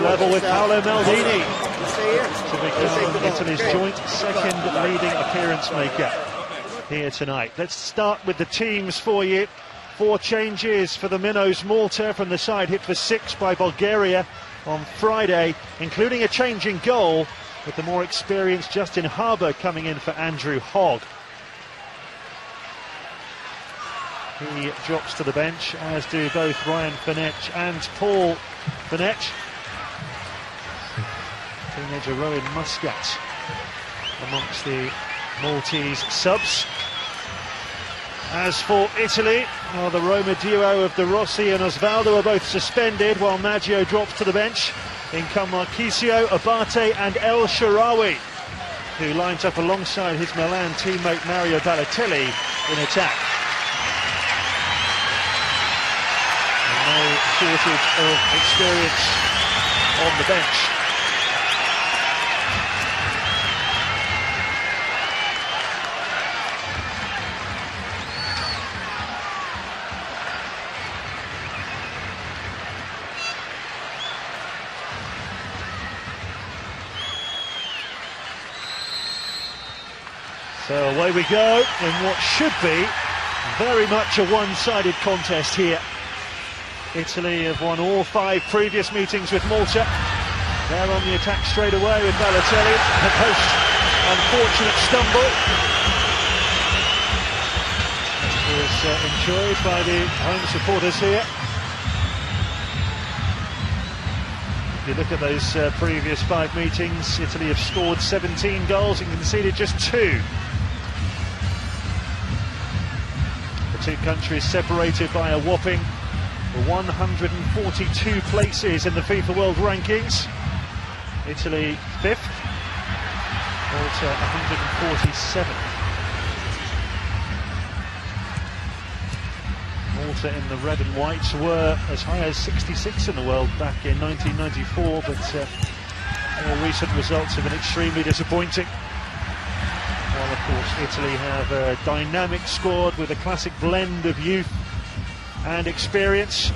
level with Paolo Maldini to become Italy's joint second leading appearance maker here tonight. Let's start with the teams for you. 4 changes for the Minnows. Malta from the side hit for 6 by Bulgaria on Friday, including a change in goal with the more experienced Justin Haber coming in for Andrew Hogg. He drops to the bench, as do both Ryan Finech and Paul Finech. Teenager Rowan Muscat amongst the Maltese subs. As for Italy, well, the Roma duo of De Rossi and Osvaldo are both suspended, while Maggio drops to the bench. In come Marchisio, Abate and El Shaarawy, who lines up alongside his Milan teammate Mario Balotelli in attack. And no shortage of experience on the bench. So away we go in what should be very much a one-sided contest here. Italy have won all 5 previous meetings with Malta. They're on the attack straight away with Balotelli. A post-unfortunate stumble. This was enjoyed by the home supporters here. If you look at those previous 5 meetings, Italy have scored 17 goals and conceded just 2. The 2 countries separated by a whopping 142 places in the FIFA World Rankings. Italy 5th, Malta 147th. Malta in the red and whites were as high as 66 in the world back in 1994, but more recent results have been extremely disappointing. While of course Italy have a dynamic squad with a classic blend of youth and experience.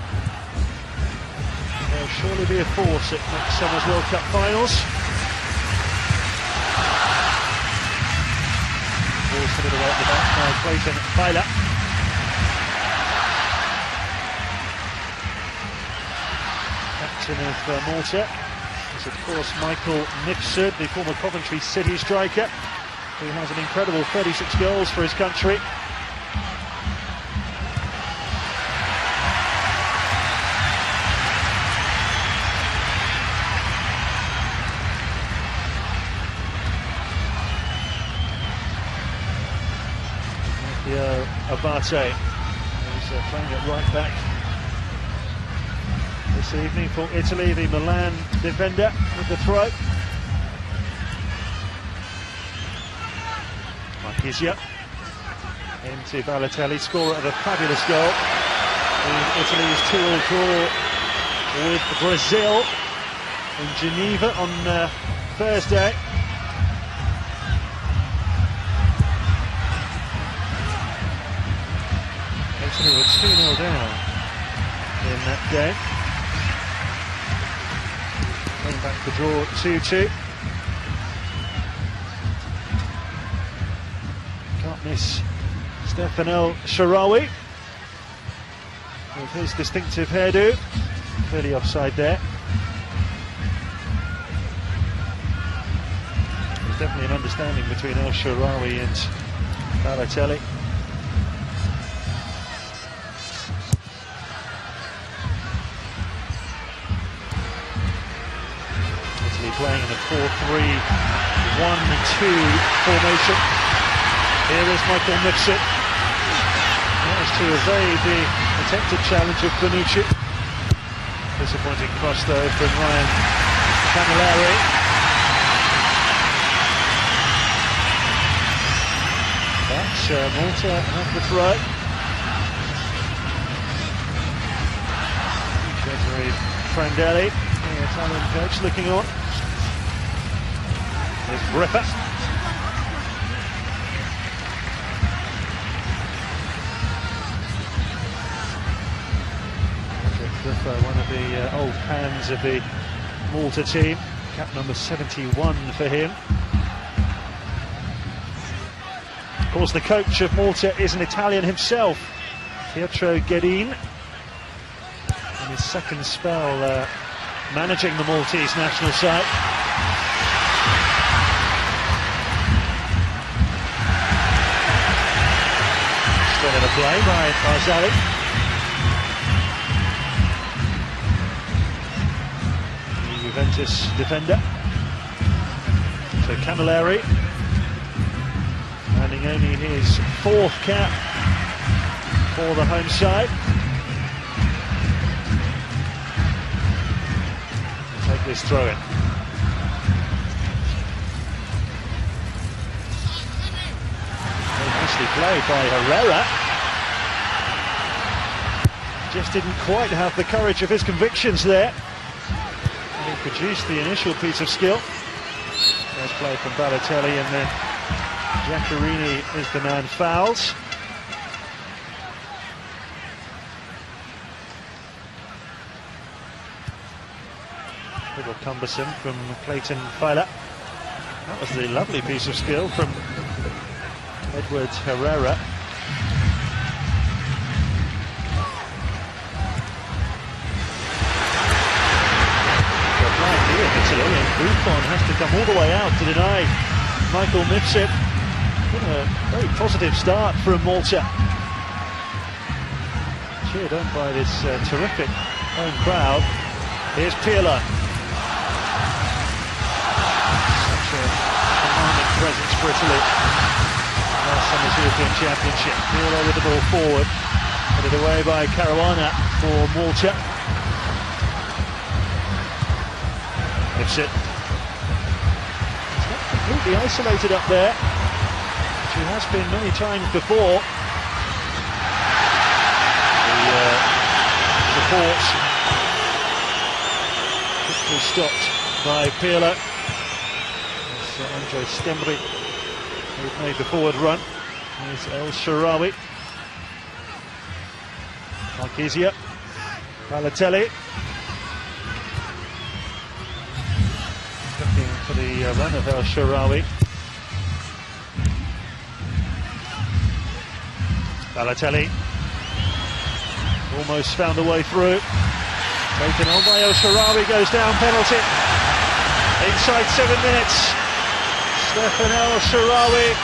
There'll surely be a force at next summer's World Cup finals. Ball's a little out the back by Clayton Pailer. Captain of Malta is of course Michael Mifsud, the former Coventry City striker, who has an incredible 36 goals for his country. Abate, who's playing at right back this evening for Italy, the Milan defender with the throw. Marchisio into Balotelli, scorer of a fabulous goal in Italy's 2-2 draw with Brazil in Geneva on Thursday. Italy were 2-0 down in that game. Came back to draw 2-2. Can't miss Stephan El Shaarawy with his distinctive hairdo. Clearly offside there. There's definitely an understanding between El Shaarawy and Balotelli. Playing in a 4-3-1-2 formation. Here is Michael Mifsud. Managed to evade the attempted challenge of Bonucci. Disappointing cross though from Ryan Camilleri. But Malta have the throw. Cesare Prandelli, the Italian coach, looking on. There's Gripper. Gripper, one of the old hands of the Malta team. Cap number 71 for him. Of course, the coach of Malta is an Italian himself, Pietro Ghedin. In his second spell managing the Maltese national side. Still in a play by Barzagli. The Juventus defender. So Camilleri, earning only his fourth cap for the home side. Take this throw in. Nicely played by Herrera. Just didn't quite have the courage of his convictions there. And he produced the initial piece of skill. First play from Balotelli, and then Giaccherini is the man fouled. A little cumbersome from Clayton Feiler. That was the lovely piece of skill from Edward Herrera. Italy, and Buffon has to come all the way out to deny Michael Mifsud. A very positive start from Malta. Cheered on by this terrific home crowd. Here's Pirlo. Such a commanding presence for Italy. Last summer's European Championship. Pirlo with the ball forward. Headed away by Caruana for Malta. Mifsud. He's not completely isolated up there. She has been many times before. The support quickly stopped by Pirlo. It's Andrea Stembri who made the forward run. There's El Shaarawy. Marchisio. Balotelli. Looking for the run of El Shaarawy. Balotelli almost found a way through. Taken on by El Shaarawy, goes down, penalty. Inside 7 minutes. Stephan El Shaarawy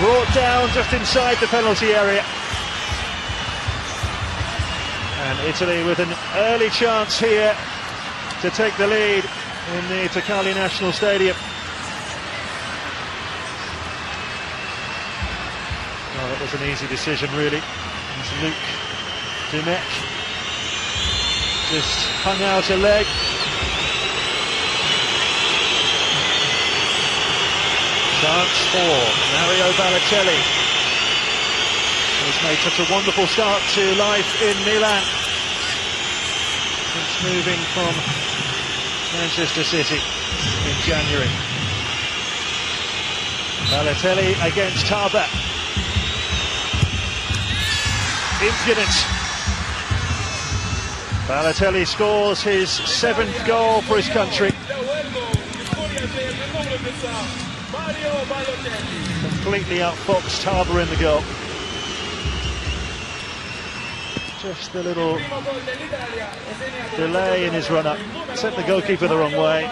brought down just inside the penalty area. And Italy with an early chance here to take the lead in the Qali National Stadium. Well, that was an easy decision, really. It's Luke Dumek just hung out a leg. Chance for Mario Balotelli. He's made such a wonderful start to life in Milan since moving from Manchester City in January. Balotelli against Haber. Impudent. Balotelli scores his 7th goal for his country. Completely outfoxed Haber in the goal. Just a little delay in his run-up. Sent the goalkeeper the wrong way.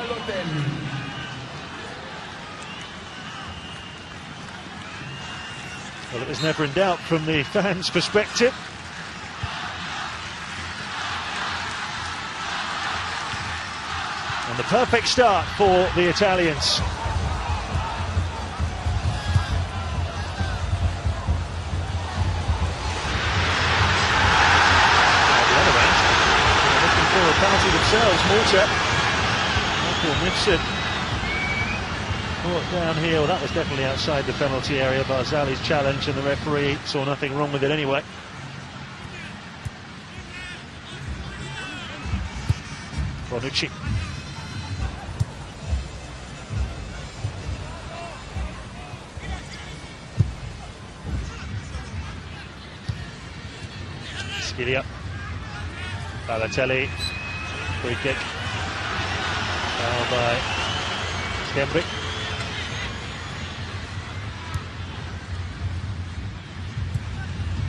Well, it was never in doubt from the fans' perspective. And the perfect start for the Italians. Looking for a penalty themselves, Malta. Michael Mifsud brought down here. Well, that was definitely outside the penalty area. Barzaghi's challenge, and the referee saw nothing wrong with it anyway. Bonucci. Skilly up. Balotelli. Free kick. by Schembri.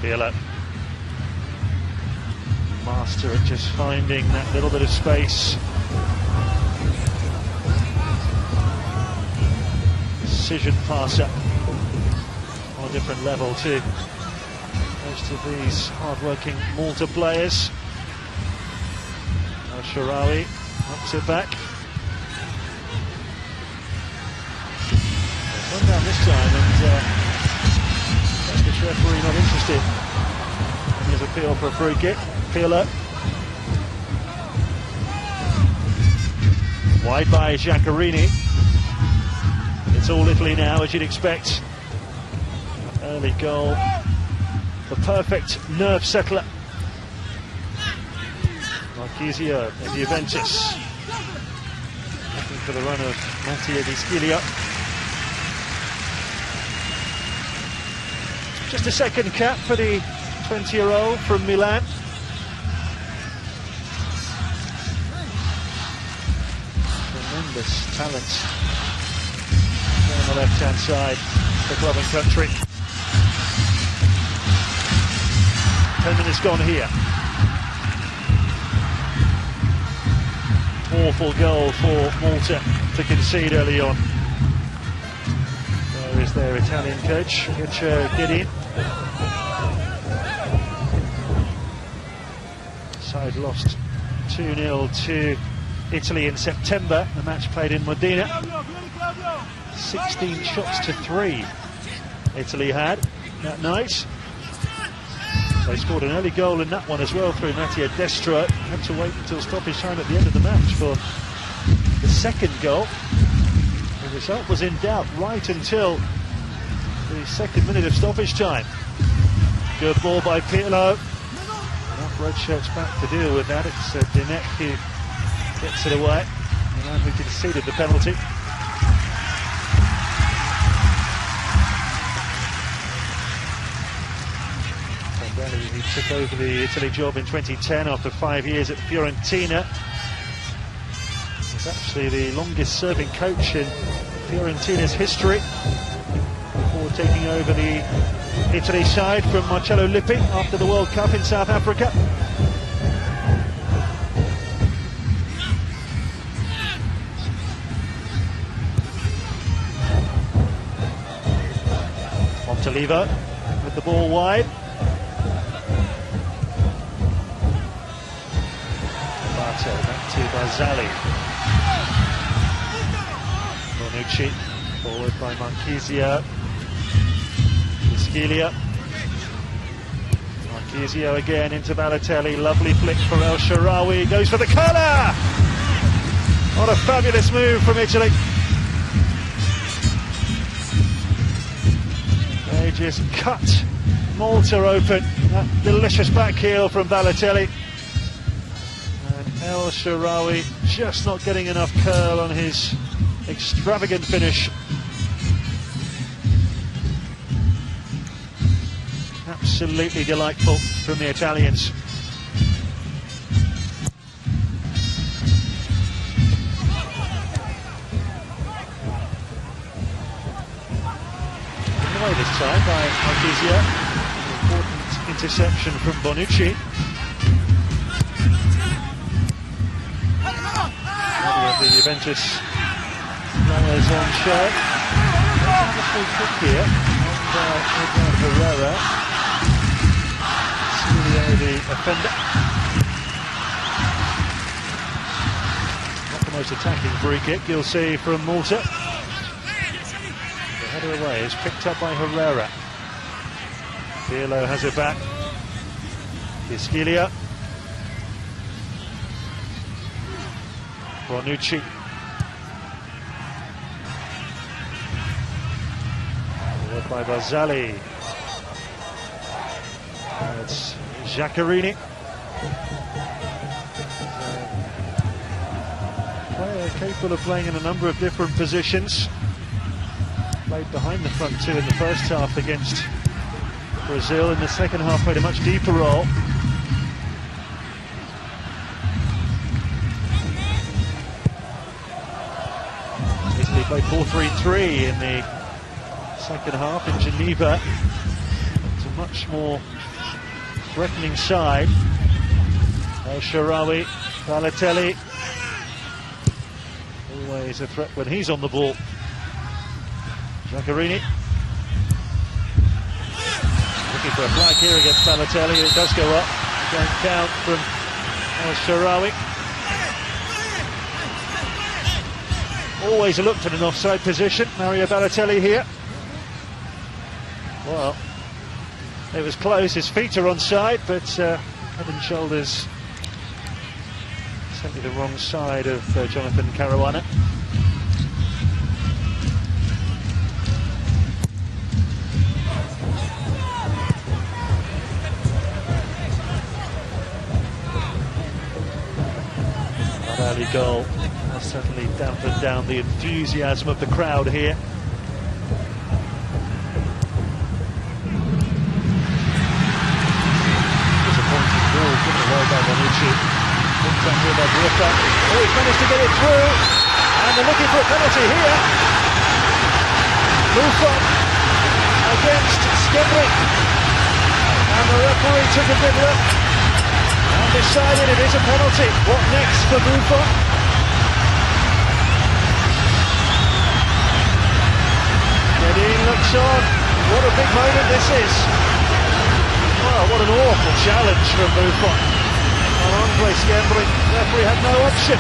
Pirlo. Master at just finding that little bit of space. Precision passer on a different level too. Most of these hard-working Malta players. El Shaarawy knocks it back. One down this time, and the referee not interested in his appeal for a free kick. Pirlo. Wide by Giaccherini. It's all Italy now, as you'd expect. Early goal. The perfect nerve settler. Marchisio and Juventus. Looking for the run of Mattia Di Schiglia. Just a second cap for the 20-year-old from Milan. Tremendous talent on the left-hand side, the club and country. 10 minutes gone here. Awful goal for Malta to concede early on. There is their Italian coach, Pietro Ghedin. Side lost 2-0 to Italy in September. The match played in Modena. 16 shots to 3 Italy had that night. They scored an early goal in that one as well through Mattia Destro. Had to wait until stoppage time at the end of the match for the second goal. The result was in doubt right until the second minute of stoppage time. Good ball by Pirlo. Enough red shirts back to deal with that. It's Daniele who gets it away. The man who conceded the penalty. Prandelli, who took over the Italy job in 2010 after 5 years at Fiorentina. He's actually the longest serving coach in Fiorentina's history before taking over the Italy side from Marcello Lippi after the World Cup in South Africa. Montalivo with the ball wide. Back to Barzagli. Bonucci, followed by Marchisio. Schiglia. Marchisio again into Balotelli. Lovely flick for El Shaarawy. Goes for the corner! What a fabulous move from Italy. They just cut Malta open. That delicious back heel from Balotelli. And El Shaarawy just not getting enough curl on his extravagant finish. Absolutely delightful from the Italians. Given away this time by Marchisio. Important interception from Bonucci. The Juventus players on show. Let's have a full kick here on Herrera. The offender. Not the most attacking free kick you'll see from Malta. The header away is picked up by Herrera. Pirlo has it back. Di Schiglia. Bonucci. Followed by Barzagli. It's Giaccherini. Player capable of playing in a number of different positions. Played behind the front two in the first half against Brazil. In the second half played a much deeper role. We played 4-3-3 in the second half in Geneva. It's a much more threatening side. El Shaarawy, Balotelli. Always a threat when he's on the ball. Giaccherini. Looking for a flag here against Balotelli. It does go up. Don't count from El Shaarawy. Always looked at an offside position. Mario Balotelli here. Well, it was close. His feet are onside, but head and shoulders certainly the wrong side of Jonathan Caruana. Early goal has certainly dampened down the enthusiasm of the crowd here. Disappointing ball given away by Bonucci. Contact here by Buffon. Oh, he's managed to get it through, and they're looking for a penalty here. Buffon against Skibri, and the referee took a good look and decided it is a penalty. What next for Buffon? Ghedin looks on. What a big moment this is. Well, what an awful challenge from Buffon on Andre Skembri. The referee had no option.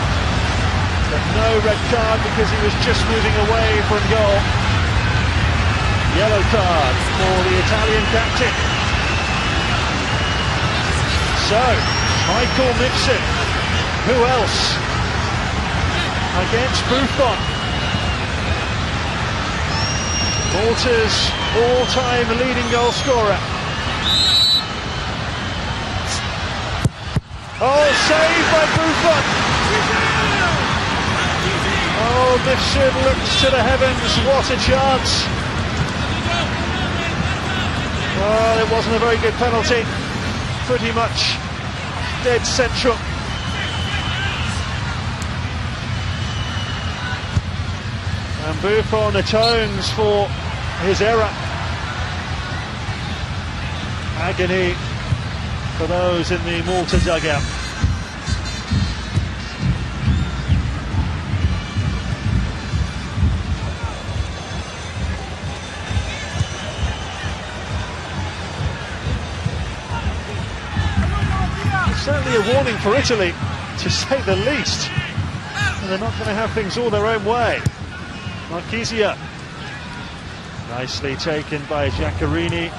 But no red card because he was just moving away from goal. Yellow card for the Italian captain. So, Michael Mifsud, who else? Against Buffon. Malta's all-time leading goal scorer. Oh, saved by Buffon! Oh, Mifsud looks to the heavens, what a chance! Oh, it wasn't a very good penalty. Pretty much dead central. And Buffon atones for his error. Agony for those in the Malta dugout. Certainly a warning for Italy, to say the least. And they're not going to have things all their own way. Marchisio. Nicely taken by Giaccherini.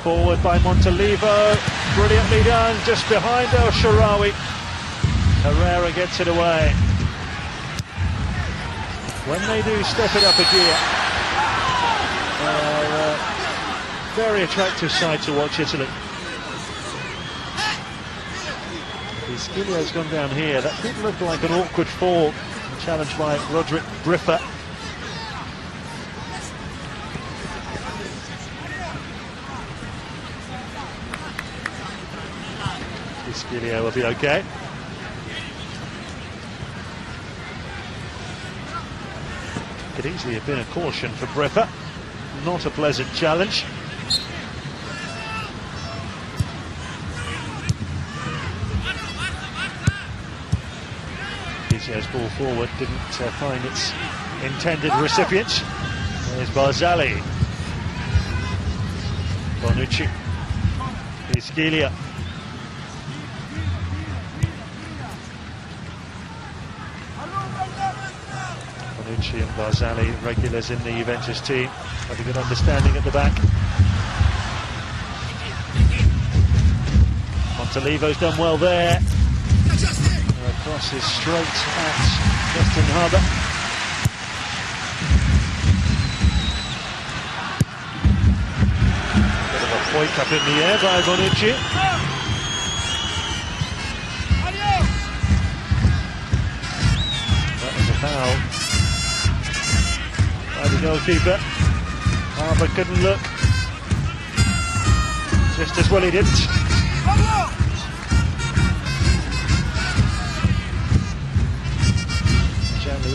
Forward by Montalivo. Brilliantly done, just behind El Shaarawy. Herrera gets it away. When they do step it up a gear, very attractive side to watch, Italy. Skilio's gone down here. That did look like an awkward fall. Challenged by Roderick Briffa. Skilio will be okay. Could easily have been a caution for Briffa. Not a pleasant challenge. Marchisio's ball forward didn't find its intended recipient. There's Barzagli. Bonucci. Ischia. Bonucci and Barzagli, regulars in the Juventus team, have a good understanding at the back. Montalivo's done well there. Cross is straight at Justin Haber. Bit of a point up in the air by Bonucci. That was a foul by the goalkeeper. Haber couldn't look. Just as well he didn't.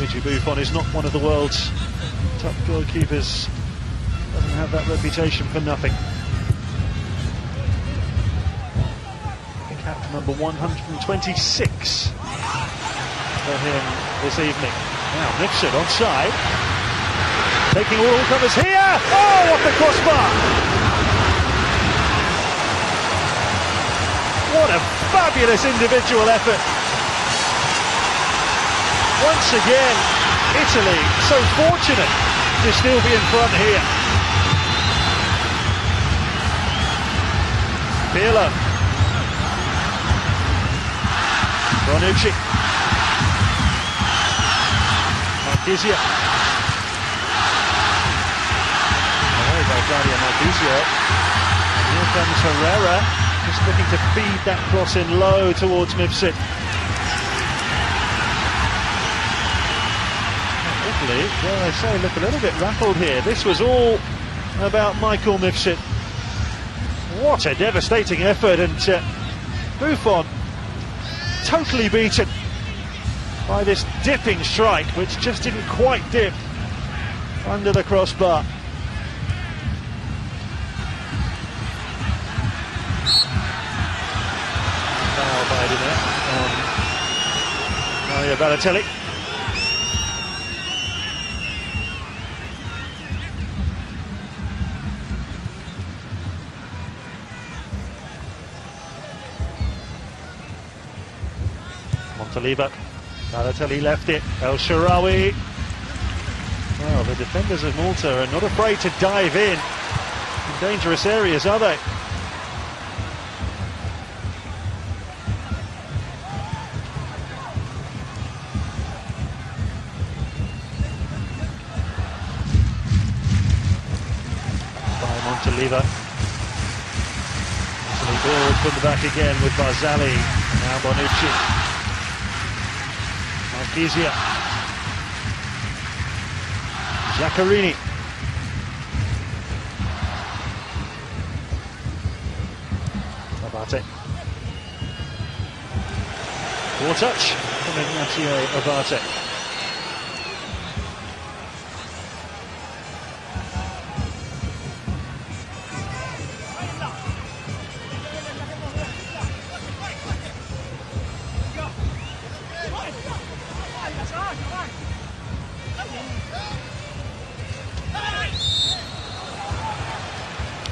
Gianluigi Buffon is not one of the world's top goalkeepers. Doesn't have that reputation for nothing. Cap number 126 for him this evening. Now Mifsud onside. Taking all covers here. Oh, off the crossbar! What a fabulous individual effort. Once again, Italy so fortunate to still be in front here. Pirlo. Bonucci. Marchisio. Oh, Barzagli and Marchisio. Here comes Herrera, just looking to feed that cross in low towards Mifsud. Italy, dare I say, look a little bit rattled here. This was all about Michael Mifsud. What a devastating effort, and Buffon totally beaten by this dipping strike, which just didn't quite dip under the crossbar. Foul by Mario Balotelli. Montalivo. Balotelli left it. El Shaarawy. Well, the defenders of Malta are not afraid to dive in dangerous areas, are they? By Montalivo. Italy ball from the back again with Barzagli. Now Bonucci. Marchisio. Giaccherini. Abate. Four touch from Ignacio Abate.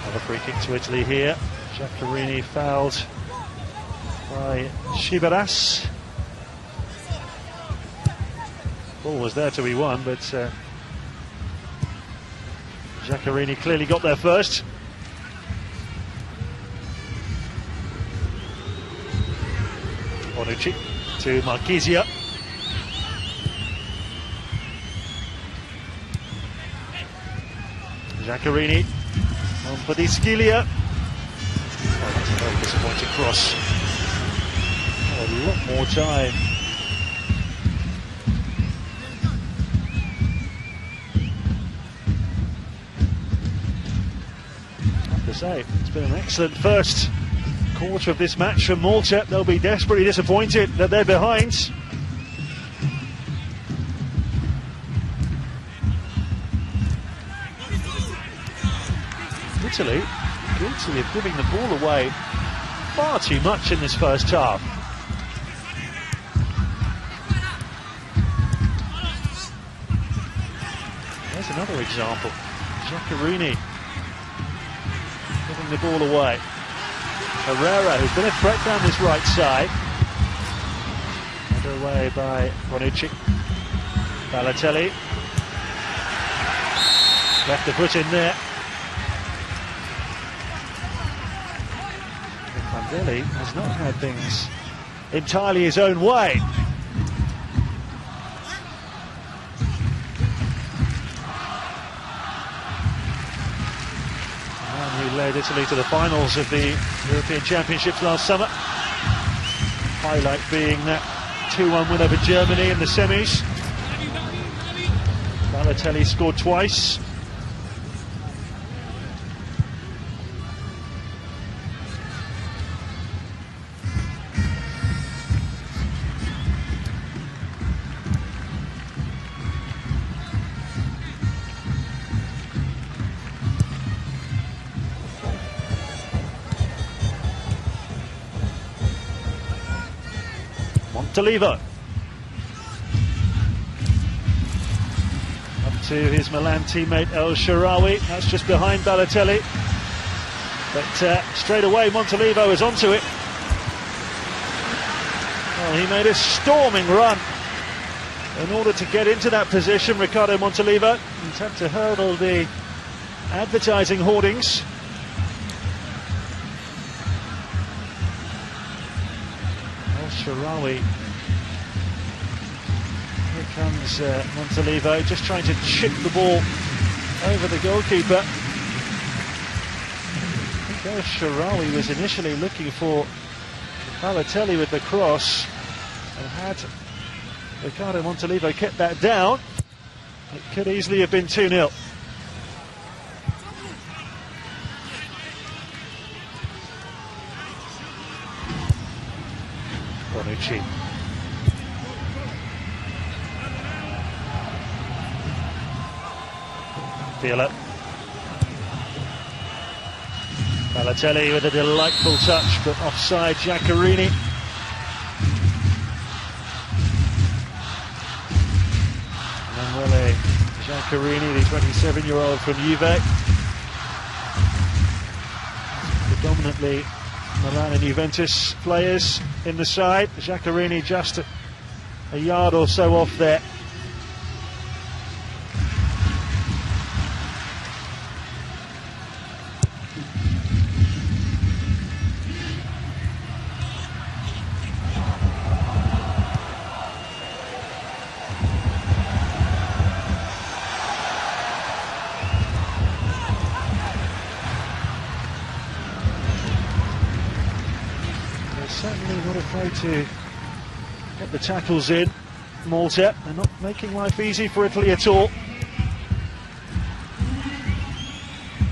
Another free kick to Italy here. Giaccherini fouled by Shibaras. Ball was there to be won, but Giaccherini clearly got there first. Bonucci to Marchisio. Giaccherini on for the Schiglia. Oh, that's a very disappointing cross. Oh, a lot more time. I have to say, it's been an excellent first quarter of this match for Malta. They'll be desperately disappointed that they're behind. Italy guilty of giving the ball away far too much in this first half. There's another example. Giaccherini giving the ball away. Herrera, who's been a threat down this right side. Under away by Bonucci. Balotelli. Left the foot in there. Prandelli has not had things entirely his own way. The man who led Italy to the finals of the European Championships last summer. Highlight being that 2-1 win over Germany in the semis. Balotelli scored twice. Montolivo. Up to his Milan teammate El Shaarawy. That's just behind Balotelli. But straight away Montolivo is onto it. Well, he made a storming run in order to get into that position. Riccardo Montolivo. He's had to hurdle the advertising hoardings. El Shaarawy. Here comes Montolivo, just trying to chip the ball over the goalkeeper. I think El Shaarawy was initially looking for Balotelli with the cross, and had Riccardo Montolivo kept that down, it could easily have been 2-0. Bonucci. Pirlo. Balotelli with a delightful touch, but offside. Giaccherini. Emanuele Giaccherini, the 27-year-old from Juve. Predominantly Milan and Juventus players in the side. Giaccherini just a yard or so off there. Certainly not afraid to get the tackles in. Malta, they're not making life easy for Italy at all.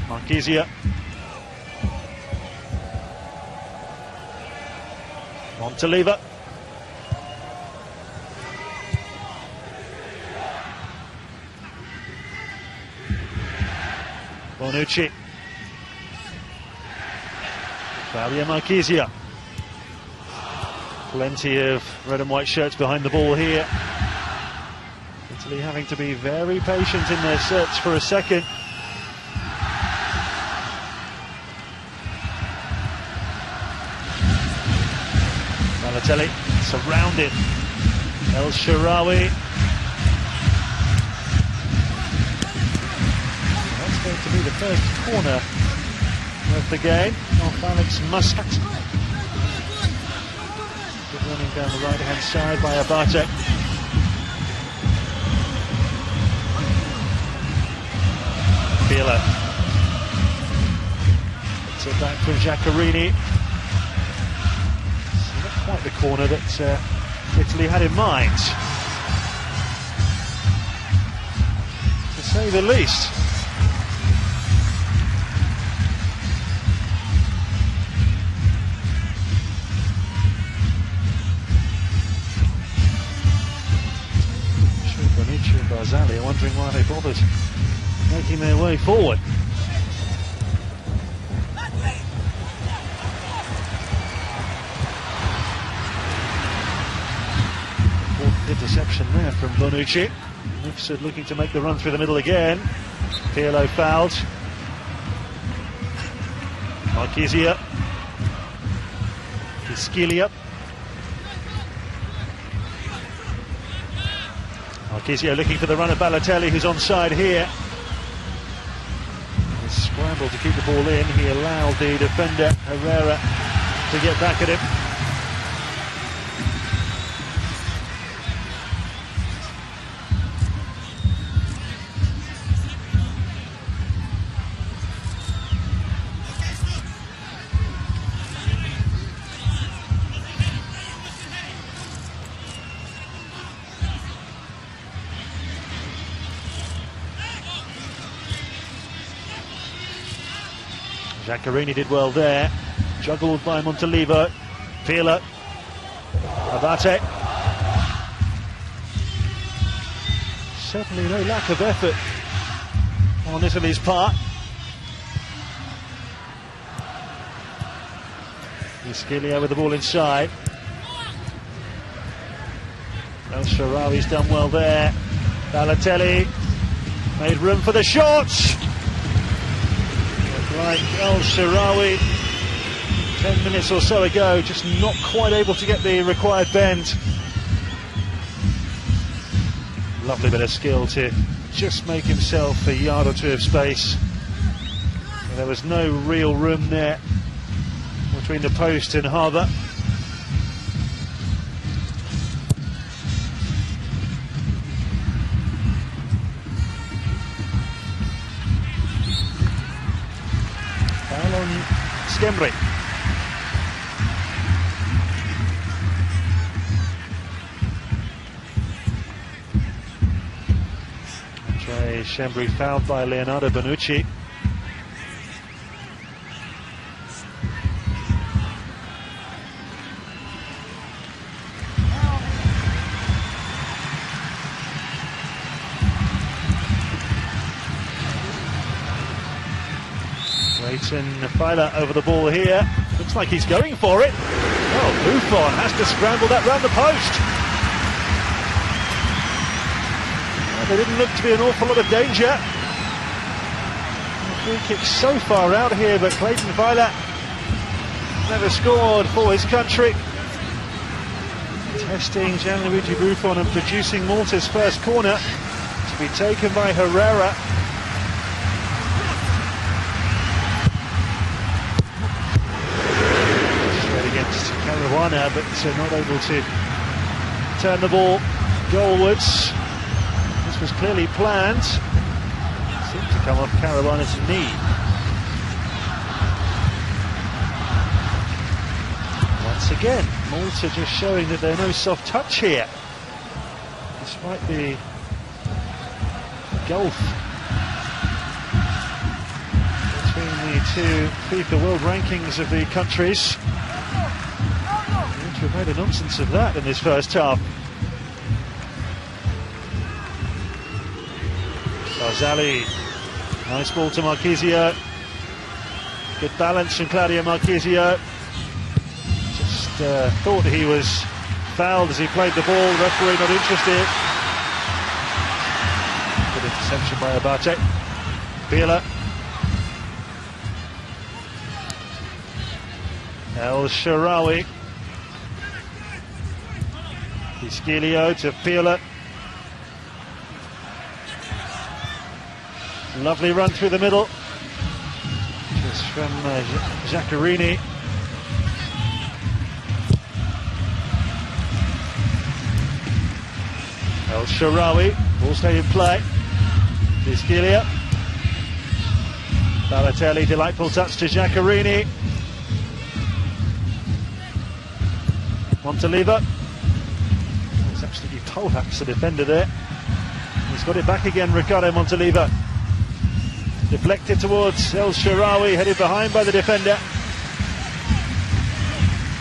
Marchisio. Montolivo. Bonucci. Claudio Marchisio. Plenty of red and white shirts behind the ball here. Italy having to be very patient in their search for a second. Balotelli surrounded. El Shaarawy. That's going to be the first corner of the game off Alex Muscat. Running down the right-hand side by Abate. Pirlo. So back from Giaccherini. So not quite the corner that Italy had in mind, to say the least. Barzagli are wondering why they bothered making their way forward. Important interception there from Bonucci. Mifsud looking to make the run through the middle again. Pirlo fouled. Marchisio. Quali. Marchisio looking for the run of Balotelli, who's onside here. He scrambled to keep the ball in. He allowed the defender, Herrera, to get back at him. Giaccherini did well there, juggled by Montolivo. Pirlo. Abate. Certainly no lack of effort on Italy's part. Quali with the ball inside. El Shaarawy's done well there. Balotelli made room for the shot. Like El Shaarawy 10 minutes or so ago, just not quite able to get the required bend. Lovely bit of skill to just make himself a yard or two of space. And there was no real room there between the post and Haber. Foul on Schembri. Schembri fouled by Leonardo Bonucci. Feiler over the ball here. Looks like he's going for it. Oh, Buffon has to scramble that round the post. Well, there didn't look to be an awful lot of danger. The free kick so far out here, but Clayton Feiler never scored for his country. Testing Gianluigi Buffon and producing Malta's first corner to be taken by Herrera. But not able to turn the ball goalwards. This was clearly planned. Seemed to come off Caruana's knee. Once again, Malta just showing that they're no soft touch here, despite the gulf between the two FIFA world rankings of the countries. We've made a nonsense of that in this first half. Barzagli, nice ball to Marchisio. Good balance from Claudio Marchisio. Just thought he was fouled as he played the ball. Referee not interested. Good interception by Abate. Pirlo. El Shaarawy. Giorgio to Pirlo. Lovely run through the middle. Just from Giaccherini. El Shaarawy, ball stayed in play. Giorgio. Balotelli, delightful touch to Giaccherini. Montalivo. Absolutely poleaxed the defender there. He's got it back again, Riccardo Montalivo. Deflected towards El Shaarawy, headed behind by the defender.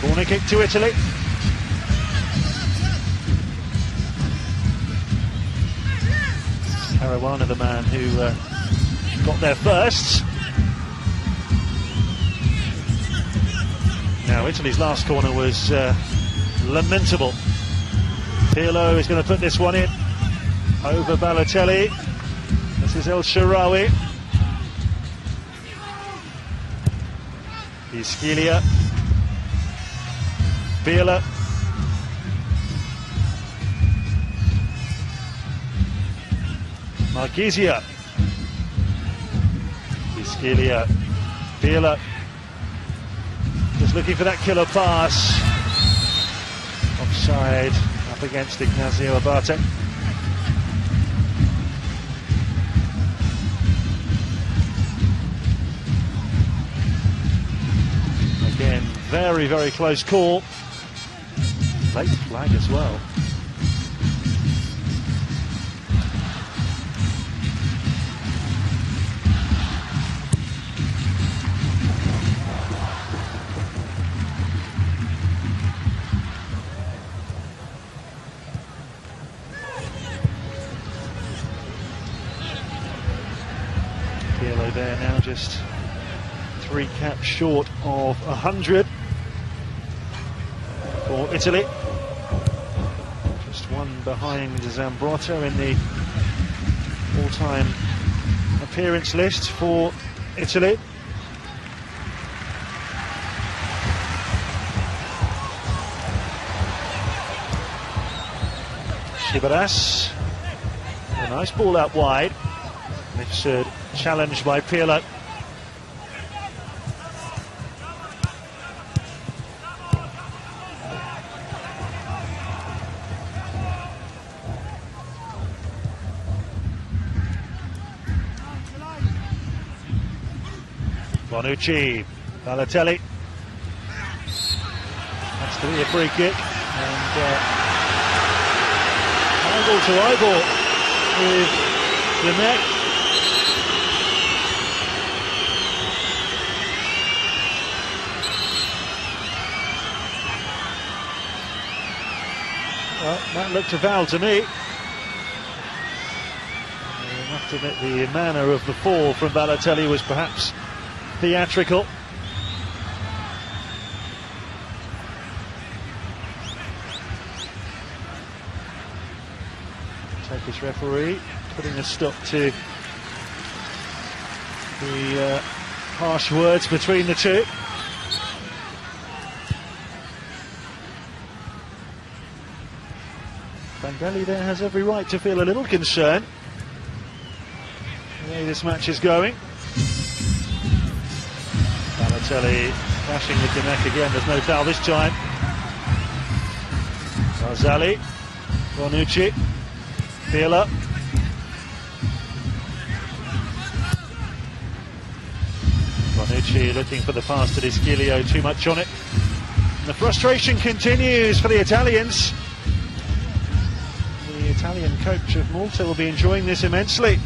Corner kick to Italy. Caruana, the man who got there first. Now, Italy's last corner was lamentable. Pirlo is going to put this one in over Balotelli. This is El Shaarawy. Giorgio. Pirlo. Marchisio. Giorgio. Pirlo. Just looking for that killer pass. Offside. Up against Ignacio Abate. Again, very, very close call. Late flag as well. Pirlo there now, just 3 caps short of 100 for Italy. Just one one behind Zambrotta in the all-time appearance list for Italy. Shibaras, a nice ball out wide. Mifsud challenged by Pirlo. Bonucci, Balotelli. That's to be a free kick, and eyeball to eyeball with Lemec. Well, that looked a foul to me. I have to admit the manner of the fall from Balotelli was perhaps theatrical. Turkish referee putting a stop to the harsh words between the two. Prandelli there has every right to feel a little concerned the way this match is going. Balotelli clashing with Lemec again, there's no foul this time. Barzagli, Bonucci, Pirlo. Bonucci looking for the pass to Giorgio, too much on it. And the frustration continues for the Italians. The Italian coach of Malta will be enjoying this immensely.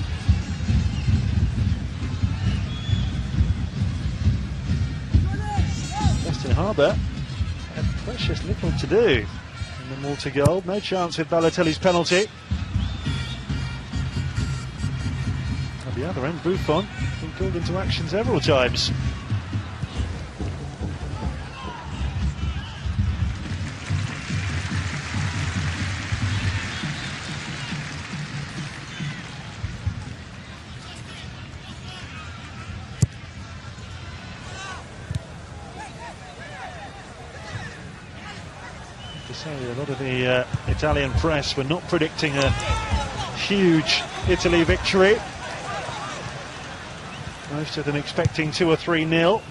Justin Haber had precious little to do in the Malta goal. No chance with Balotelli's penalty. At the other end, Buffon been called into action several times. To say a lot of the Italian press were not predicting a huge Italy victory. Most of them expecting 2 or 3-0.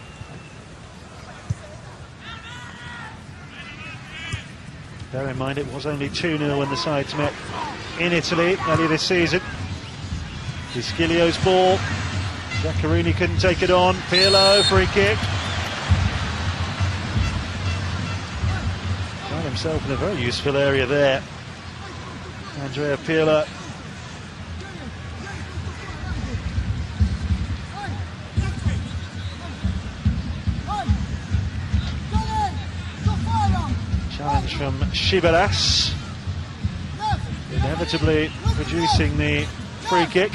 Bear in mind it was only 2-0 when the sides met in Italy earlier this season. Giorgio's ball. Zaccarini couldn't take it on. Pirlo, free kick. Found himself in a very useful area there. Andrea Pirlo. Challenge from Shibaras, inevitably producing the free kick.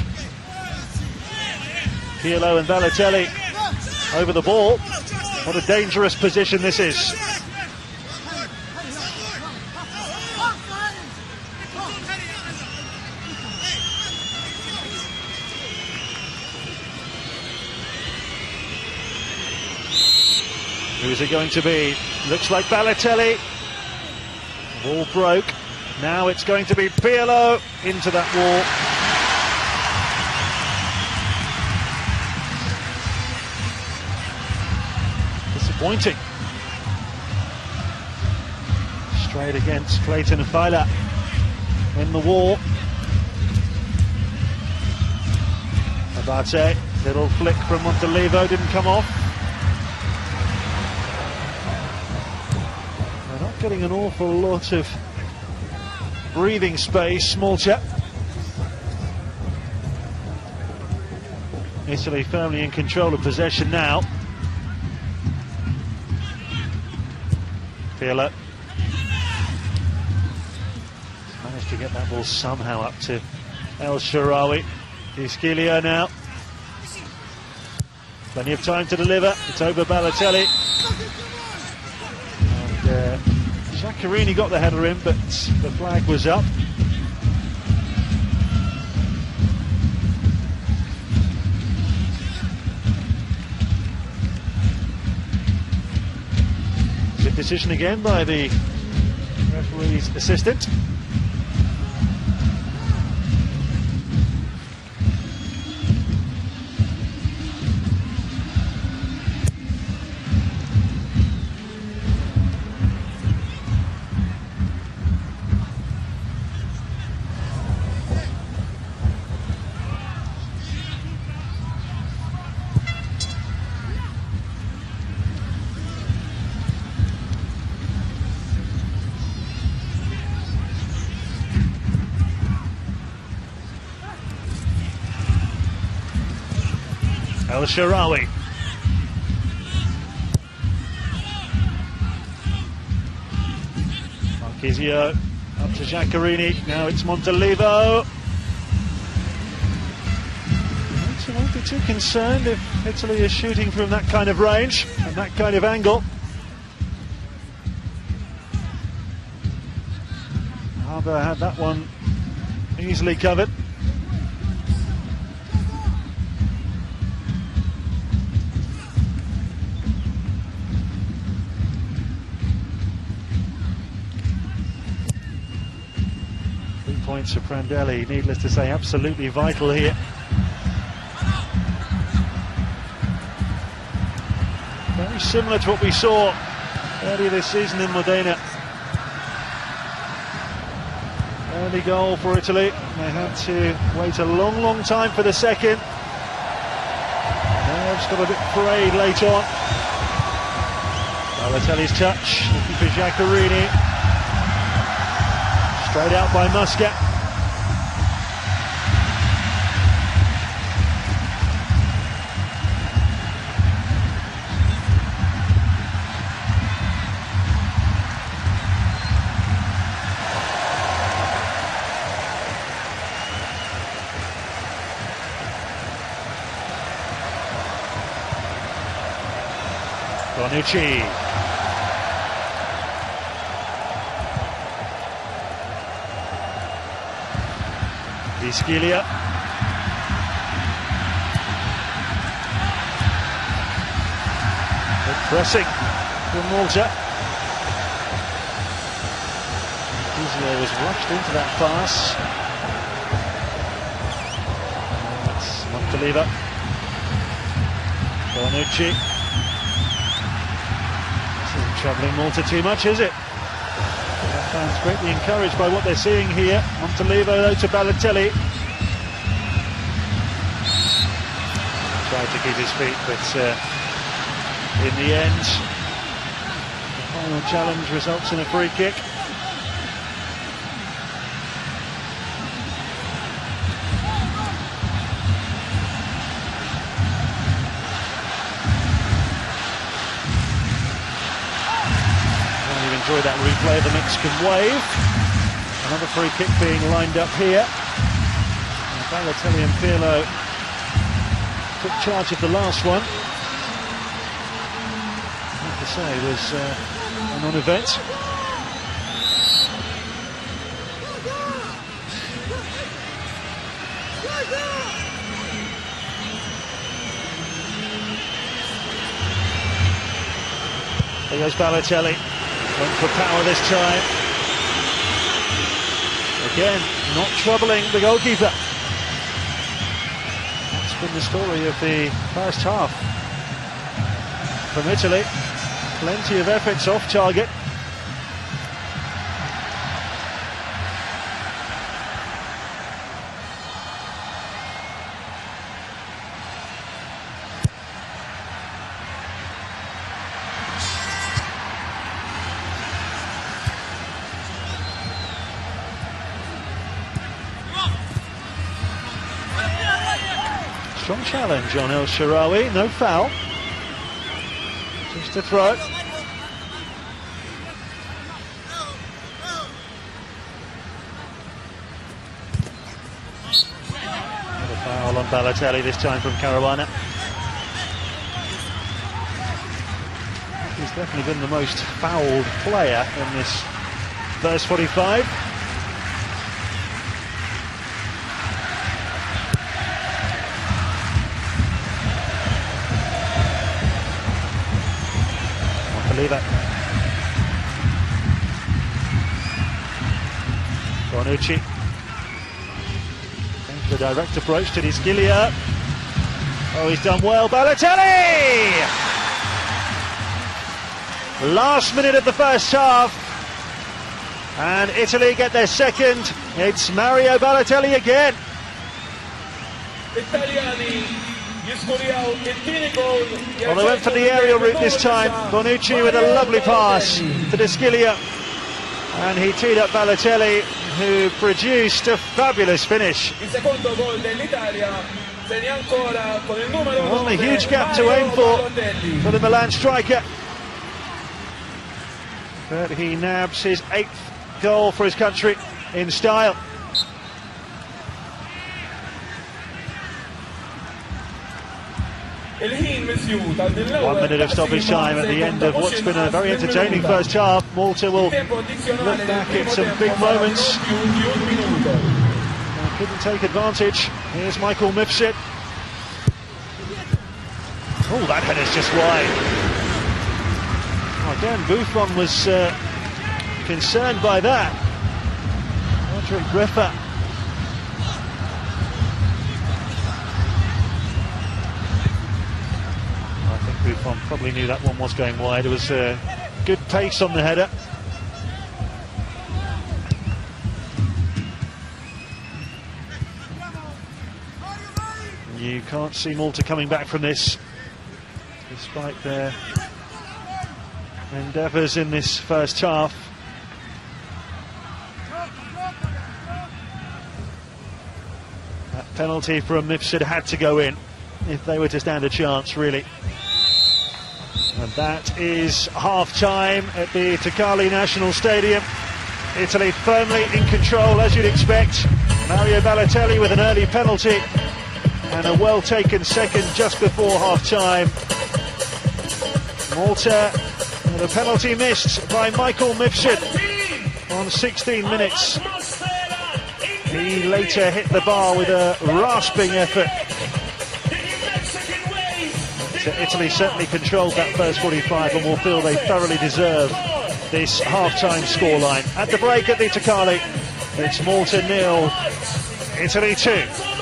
Pirlo and Balotelli over the ball. What a dangerous position this is. Who is it going to be? Looks like Balotelli. Ball broke. Now it's going to be Pirlo into that wall. Disappointing. Straight against Clayton and Fila in the wall. Abate, little flick from Montolivo, didn't come off. They're not getting an awful lot of breathing space, small chap. Italy firmly in control of possession now. Pirlo managed to get that ball somehow up to El Shaarawy. Giorgio now. Plenty of time to deliver. It's over Balotelli. And Zaccarini got the header in, but the flag was up. Offside decision again by the referee's assistant. El Shaarawy. Marchisio up to Giaccherini. Now it's Montalivo. So I won't be too concerned if Italy is shooting from that kind of range and that kind of angle. Haber had that one easily covered. Points for Prandelli, needless to say, absolutely vital here. Very similar to what we saw earlier this season in Modena. Early goal for Italy. They had to wait a long time for the second. Nerves got a bit frayed late on. Balotelli's touch, looking for Giaccherini. Straight out by Muscat. Bonucci. Ischia. Good pressing from Malta. Marchisio was rushed into that pass. That's Montalivo. Bonucci. This isn't troubling Malta too much, is it? Fans greatly encouraged by what they're seeing here. Montalivo though to Balotelli. Tried to keep his feet, but in the end, the final challenge results in a free kick. Enjoy that replay of the Mexican wave. Another free kick being lined up here. And Balotelli and Pirlo took charge of the last one. I have to say, it was a non-event. There goes Balotelli. Went for power this time. Again, not troubling the goalkeeper. That's been the story of the first half from Italy. Plenty of efforts off target. Strong challenge on El Shaarawy, no foul. Just a throw. Another foul on Balotelli, this time from Caruana. He's definitely been the most fouled player in this first 45. Montalivo. Bonucci. The direct approach to Scilia. Oh, he's done well. Balotelli! Last minute of the first half. And Italy get their second. It's Mario Balotelli again. Well, they went for the aerial route this time. Bonucci with a lovely pass to Scilia. And he teed up Balotelli, who produced a fabulous finish. It wasn't a huge gap to aim for the Milan striker. But he nabs his 8th goal for his country in style. One minute of stoppage time at the end of what's been a very entertaining first half. Malta will look back at some big moments. Couldn't take advantage. Here's Michael Mifsud. Oh, that header's just wide. Oh, again, Buffon was concerned by that. Griffa. Buffon probably knew that one was going wide. It was good pace on the header. You can't see Malta coming back from this, despite their endeavours in this first half. That penalty from Mifsud had to go in if they were to stand a chance, really. And that is half-time at the Qali National Stadium. Italy firmly in control, as you'd expect. Mario Balotelli with an early penalty and a well-taken second just before half-time. Malta with a penalty missed by Michael Mifsud on 16 minutes. He later hit the bar with a rasping effort. Italy certainly controlled that first 45 and will feel they thoroughly deserve this half-time scoreline. At the break at the Qali, it's Malta 0, Italy 2.